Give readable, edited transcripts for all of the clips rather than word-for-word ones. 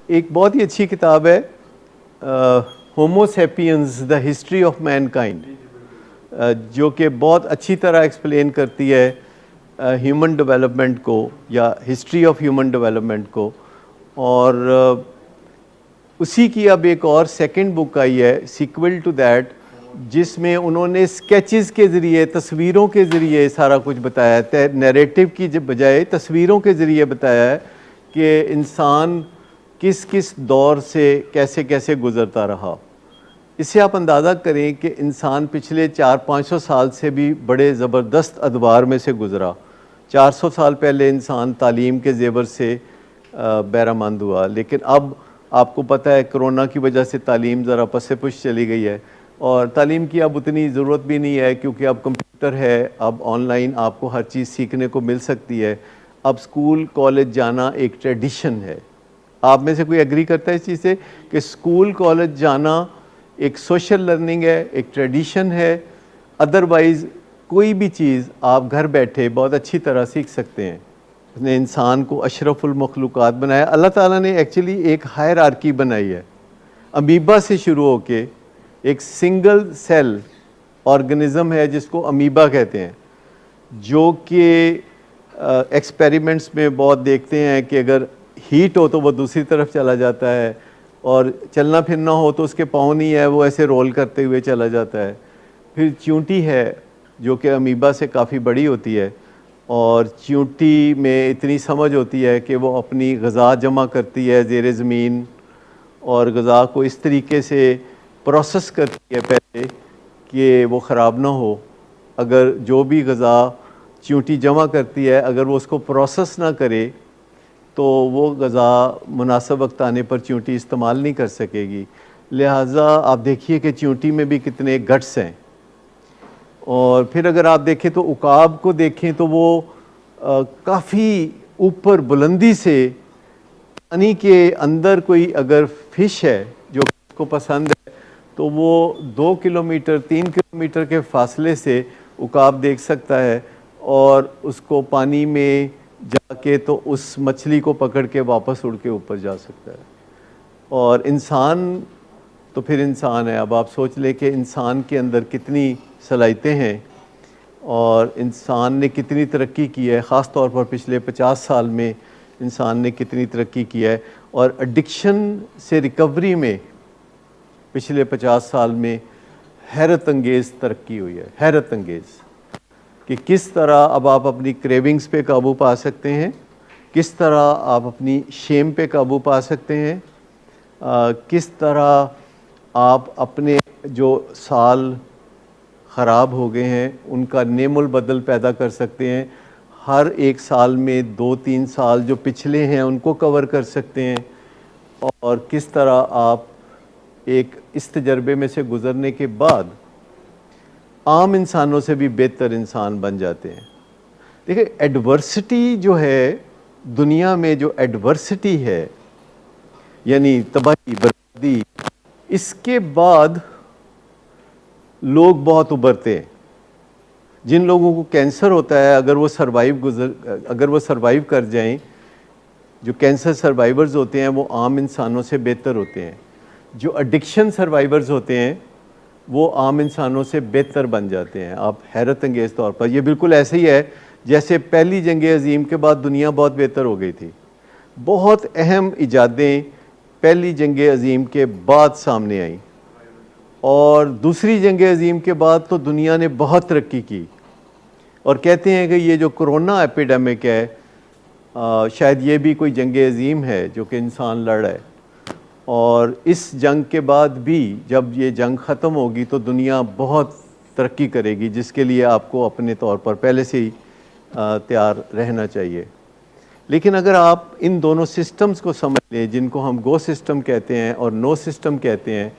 ایک بہت ہی اچھی کتاب ہے Homo sapiens the history of mankind, جو کہ بہت اچھی طرح ایکسپلین کرتی ہے ہیومن ڈیولپمنٹ کو یا ہسٹری آف ہیومن ڈیولپمنٹ کو. اور اسی کی اب ایک اور سیکنڈ بک آئی ہے سیکول ٹو دیٹ، جس میں انہوں نے اسکیچز کے ذریعے، تصویروں کے ذریعے سارا کچھ بتایا ہے، نیریٹو کی بجائے تصویروں کے ذریعے بتایا ہے کہ انسان کس کس دور سے کیسے کیسے گزرتا رہا. اس سے آپ اندازہ کریں کہ انسان پچھلے 400-500 سال سے بھی بڑے زبردست ادوار میں سے گزرا. 400 سال پہلے انسان تعلیم کے زیور سے بہرہ مند ہوا، لیکن اب آپ کو پتہ ہے کرونا کی وجہ سے تعلیم ذرا پس پش چلی گئی ہے، اور تعلیم کی اب اتنی ضرورت بھی نہیں ہے کیونکہ اب کمپیوٹر ہے، اب آن لائن آپ کو ہر چیز سیکھنے کو مل سکتی ہے. اب اسکول کالج جانا ایک ٹریڈیشن ہے. آپ میں سے کوئی ایگری کرتا ہے اس چیز سے کہ اسکول کالج جانا ایک سوشل لرننگ ہے، ایک ٹریڈیشن ہے؟ ادروائز کوئی بھی چیز آپ گھر بیٹھے بہت اچھی طرح سیکھ سکتے ہیں. اس نے انسان کو اشرف المخلوقات بنایا. اللہ تعالیٰ نے ایکچولی ایک ہائرارکی بنائی ہے، امیبا سے شروع ہو کے ایک سنگل سیل آرگنزم ہے جس کو امیبا کہتے ہیں، جو کہ ایکسپیریمنٹس میں بہت دیکھتے ہیں کہ اگر ہیٹ ہو تو وہ دوسری طرف چلا جاتا ہے، اور چلنا پھرنا ہو تو اس کے پاؤں نہیں ہے، وہ ایسے رول کرتے ہوئے چلا جاتا ہے. پھر چیونٹی ہے جو کہ امیبا سے کافی بڑی ہوتی ہے، اور چیونٹی میں اتنی سمجھ ہوتی ہے کہ وہ اپنی غذا جمع کرتی ہے زیر زمین، اور غذا کو اس طریقے سے پروسیس کرتی ہے پہلے کہ وہ خراب نہ ہو. اگر جو بھی غذا چیونٹی جمع کرتی ہے اگر وہ اس کو پروسیس نہ کرے تو وہ غذا مناسب وقت آنے پر چیونٹی استعمال نہیں کر سکے گی. لہٰذا آپ دیکھیے کہ چیونٹی میں بھی کتنے گٹس ہیں. اور پھر اگر آپ دیکھیں تو عقاب کو دیکھیں تو وہ کافی اوپر بلندی سے پانی کے اندر کوئی اگر فش ہے جو اس کو پسند ہے تو وہ 2 کلومیٹر 3 کلومیٹر کے فاصلے سے عقاب دیکھ سکتا ہے، اور اس کو پانی میں جا کے تو اس مچھلی کو پکڑ کے واپس اڑ کے اوپر جا سکتا ہے. اور انسان تو پھر انسان ہے. اب آپ سوچ لیں کہ انسان کے اندر کتنی صلاحیتیں ہیں اور انسان نے کتنی ترقی کی ہے، خاص طور پر پچھلے 50 سال میں انسان نے کتنی ترقی کی ہے. اور ایڈکشن سے ریکوری میں پچھلے 50 سال میں حیرت انگیز ترقی ہوئی ہے، حیرت انگیز، کہ کس طرح اب آپ اپنی کریونگز پہ قابو پا سکتے ہیں، کس طرح آپ اپنی شیم پہ قابو پا سکتے ہیں، کس طرح آپ اپنے جو سال خراب ہو گئے ہیں ان کا نعم البدل پیدا کر سکتے ہیں. ہر ایک سال میں 2-3 سال جو پچھلے ہیں ان کو کور کر سکتے ہیں، اور کس طرح آپ ایک اس تجربے میں سے گزرنے کے بعد عام انسانوں سے بھی بہتر انسان بن جاتے ہیں. دیکھیں ایڈورسٹی جو ہے دنیا میں، جو ایڈورسٹی ہے یعنی تباہی بربادی، اس کے بعد لوگ بہت ابھرتے ہیں. جن لوگوں کو کینسر ہوتا ہے اگر وہ سروائیو کر جائیں، جو کینسر سروائیورز ہوتے ہیں وہ عام انسانوں سے بہتر ہوتے ہیں. جو ایڈکشن سروائیورز ہوتے ہیں وہ عام انسانوں سے بہتر بن جاتے ہیں. آپ حیرت انگیز طور پر، یہ بالکل ایسے ہی ہے جیسے پہلی جنگ عظیم کے بعد دنیا بہت بہتر ہو گئی تھی. بہت اہم ایجادیں پہلی جنگ عظیم کے بعد سامنے آئیں، اور دوسری جنگ عظیم کے بعد تو دنیا نے بہت ترقی کی. اور کہتے ہیں کہ یہ جو کرونا ایپیڈیمک ہے شاید یہ بھی کوئی جنگ عظیم ہے جو کہ انسان لڑ رہا ہے. اور اس جنگ کے بعد بھی جب یہ جنگ ختم ہوگی تو دنیا بہت ترقی کرے گی، جس کے لیے آپ کو اپنے طور پر پہلے سے ہی تیار رہنا چاہیے. لیکن اگر آپ ان دونوں سسٹمز کو سمجھ لیں جن کو ہم گو سسٹم کہتے ہیں اور نو سسٹم کہتے ہیں،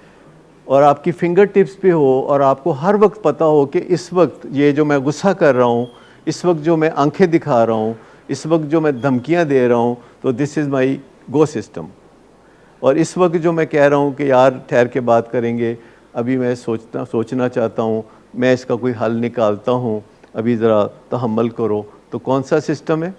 اور آپ کی فنگر ٹپس پہ ہو اور آپ کو ہر وقت پتہ ہو کہ اس وقت یہ جو میں غصہ کر رہا ہوں، اس وقت جو میں آنکھیں دکھا رہا ہوں، اس وقت جو میں دھمکیاں دے رہا ہوں، تو دس از مائی گو سسٹم. اور اس وقت جو میں کہہ رہا ہوں کہ یار ٹھہر کے بات کریں گے، ابھی میں سوچنا چاہتا ہوں، میں اس کا کوئی حل نکالتا ہوں، ابھی ذرا تحمل کرو، تو کون سا سسٹم ہے؟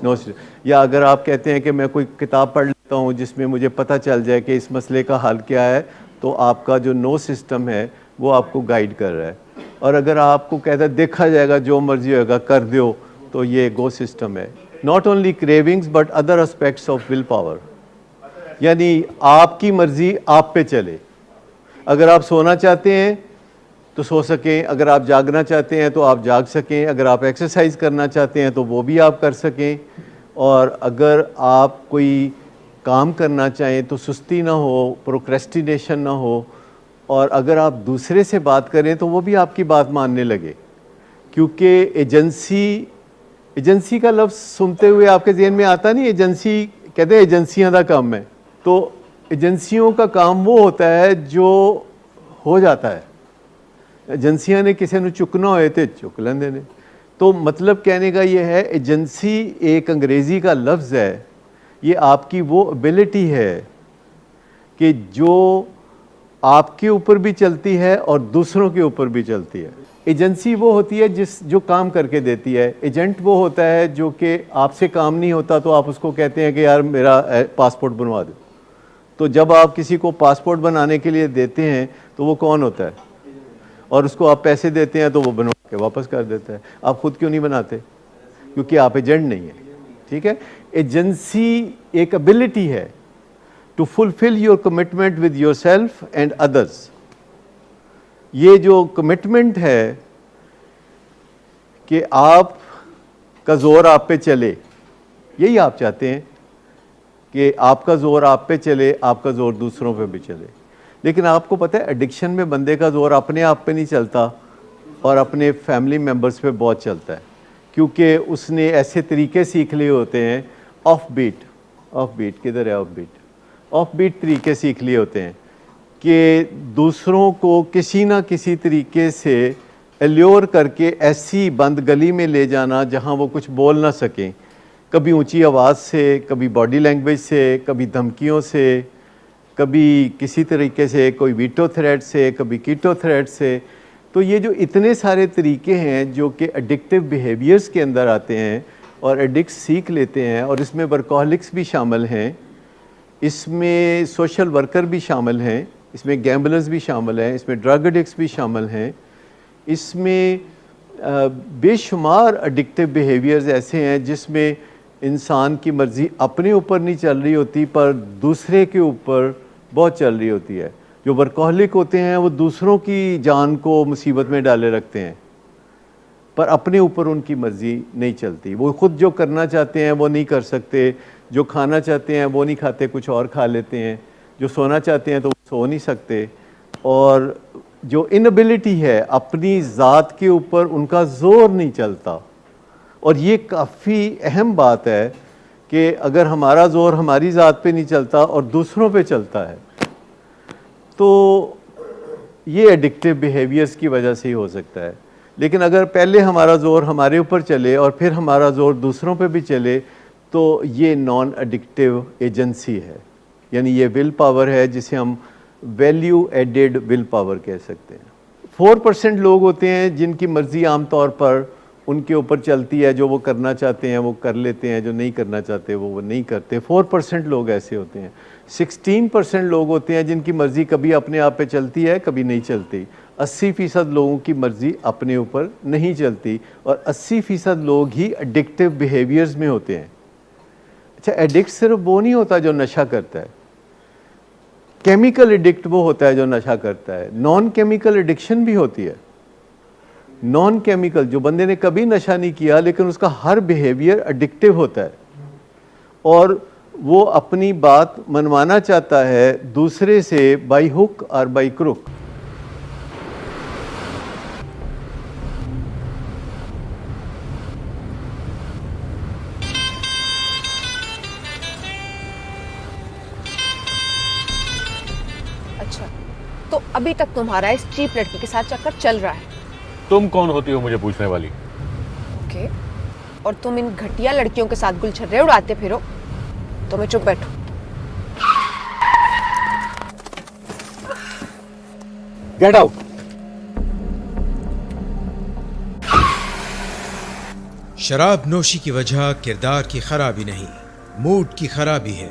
نو سسٹم. یا اگر آپ کہتے ہیں کہ میں کوئی کتاب پڑھ ہوں جس میں مجھے پتہ چل جائے کہ اس مسئلے کا حل کیا ہے, تو آپ کا جو نو سسٹم ہے وہ آپ کو گائیڈ کر رہا ہے. اور اگر آپ کو کہتا ہے دیکھا جائے گا جو مرضی ہوگا کر دیو, تو یہ گو سسٹم ہے. Not only کریونگز but other aspects of will power, یعنی آپ کی مرضی آپ پہ چلے. اگر آپ سونا چاہتے ہیں تو سو سکیں, اگر آپ جاگنا چاہتے ہیں تو آپ جاگ سکیں, اگر آپ ایکسرسائز کرنا چاہتے ہیں تو وہ بھی آپ کر سکیں, اور اگر آپ کوئی کام کرنا چاہیں تو سستی نہ ہو, پروکریسٹینیشن نہ ہو, اور اگر آپ دوسرے سے بات کریں تو وہ بھی آپ کی بات ماننے لگے. کیونکہ ایجنسی کا لفظ سنتے ہوئے آپ کے ذہن میں آتا نہیں, ایجنسی کہتے ہیں ایجنسیاں دا کام ہے, تو ایجنسیوں کا کام وہ ہوتا ہے جو ہو جاتا ہے. ایجنسیاں نے کسی نے چکنا ہوئے تھے چک لیندے نے. تو مطلب کہنے کا یہ ہے, ایجنسی ایک انگریزی کا لفظ ہے, یہ آپ کی وہ ابیلٹی ہے کہ جو آپ کے اوپر بھی چلتی ہے اور دوسروں کے اوپر بھی چلتی ہے. ایجنسی وہ ہوتی ہے جو کام کر کے دیتی ہے. ایجنٹ وہ ہوتا ہے جو کہ آپ سے کام نہیں ہوتا تو آپ اس کو کہتے ہیں کہ یار میرا پاسپورٹ بنوا دو. تو جب آپ کسی کو پاسپورٹ بنانے کے لیے دیتے ہیں تو وہ کون ہوتا ہے, اور اس کو آپ پیسے دیتے ہیں تو وہ بنوا کے واپس کر دیتا ہے. آپ خود کیوں نہیں بناتے؟ کیونکہ آپ ایجنٹ نہیں ہیں. ٹھیک ہے, ایجنسی ایک ابیلٹی ہے to fulfil your commitment with yourself and others. یہ جو کمٹمنٹ ہے کہ آپ کا زور آپ پہ چلے, یہی آپ چاہتے ہیں کہ آپ کا زور آپ پہ چلے, آپ کا زور دوسروں پہ بھی چلے. لیکن آپ کو پتہ ہے ایڈکشن میں بندے کا زور اپنے آپ پہ نہیں چلتا اور اپنے فیملی ممبرس پہ بہت چلتا ہے, کیونکہ اس نے ایسے طریقے سیکھ لیے ہوتے ہیں, آف بیٹ کدھر ہے, آف بیٹ طریقے سیکھ لیے ہوتے ہیں کہ دوسروں کو کسی نہ کسی طریقے سے ایلیور کر کے ایسی بند گلی میں لے جانا جہاں وہ کچھ بول نہ سکیں, کبھی اونچی آواز سے, کبھی باڈی لینگویج سے, کبھی دھمکیوں سے, کبھی کسی طریقے سے, کوئی ویٹو تھریٹ سے, کبھی کیٹو تھریٹ سے. تو یہ جو اتنے سارے طریقے ہیں جو کہ ایڈکٹیو بیہیویئرس کے اندر آتے ہیں اور ایڈکٹس سیکھ لیتے ہیں, اور اس میں ورکوہولکس بھی شامل ہیں, اس میں سوشل ورکر بھی شامل ہیں, اس میں گیمبلرز بھی شامل ہیں, اس میں ڈرگ ایڈکٹس بھی شامل ہیں, اس میں بے شمار ایڈکٹیو بیہیویئرز ایسے ہیں جس میں انسان کی مرضی اپنے اوپر نہیں چل رہی ہوتی پر دوسرے کے اوپر بہت چل رہی ہوتی ہے. جو ورکوہولک ہوتے ہیں وہ دوسروں کی جان کو مصیبت میں ڈالے رکھتے ہیں پر اپنے اوپر ان کی مرضی نہیں چلتی. وہ خود جو کرنا چاہتے ہیں وہ نہیں کر سکتے, جو کھانا چاہتے ہیں وہ نہیں کھاتے, کچھ اور کھا لیتے ہیں, جو سونا چاہتے ہیں تو وہ سو نہیں سکتے, اور جو انیبلٹی ہے اپنی ذات کے اوپر ان کا زور نہیں چلتا. اور یہ کافی اہم بات ہے کہ اگر ہمارا زور ہماری ذات پہ نہیں چلتا اور دوسروں پہ چلتا ہے تو یہ ایڈکٹیو بیہیویئرس کی وجہ سے ہی ہو سکتا ہے. لیکن اگر پہلے ہمارا زور ہمارے اوپر چلے اور پھر ہمارا زور دوسروں پہ بھی چلے تو یہ نان ایڈکٹیو ایجنسی ہے, یعنی یہ ول پاور ہے جسے ہم ویلیو ایڈڈ ول پاور کہہ سکتے ہیں. 4% لوگ ہوتے ہیں جن کی مرضی عام طور پر ان کے اوپر چلتی ہے, جو وہ کرنا چاہتے ہیں وہ کر لیتے ہیں, جو نہیں کرنا چاہتے وہ نہیں کرتے. 4% لوگ ایسے ہوتے ہیں. 16% لوگ ہوتے ہیں جن کی مرضی کبھی اپنے آپ پہ چلتی ہے کبھی نہیں چلتی. 80% لوگوں کی مرضی اپنے اوپر نہیں چلتی, اور 80% لوگ ہی ایڈکٹیو بیہیویئرز میں ہوتے ہیں. اچھا, ایڈکٹ صرف وہ نہیں ہوتا جو نشہ کرتا ہے, کیمیکل ایڈکٹ وہ ہوتا ہے جو نشہ کرتا ہے. نان کیمیکل ایڈکشن بھی ہوتی ہے. نان کیمیکل جو بندے نے کبھی نشہ نہیں کیا لیکن اس کا ہر بیہیویئر ایڈکٹیو ہوتا ہے, اور وہ اپنی بات منوانا چاہتا ہے دوسرے سے بائی ہک اور بائی کروک. اچھا, تو ابھی تک تمہارا اس چیپ لڑکی کے ساتھ چکر چل رہا ہے. تم کون ہوتی ہو مجھے پوچھنے والی؟ اوکے, اور تم ان گھٹیا لڑکیوں کے ساتھ گل چھرے اڑاتے پھرو تو میں چپ بیٹھو. Get out. شراب نوشی کی وجہ کردار کی خرابی نہیں, موڈ کی خرابی ہے.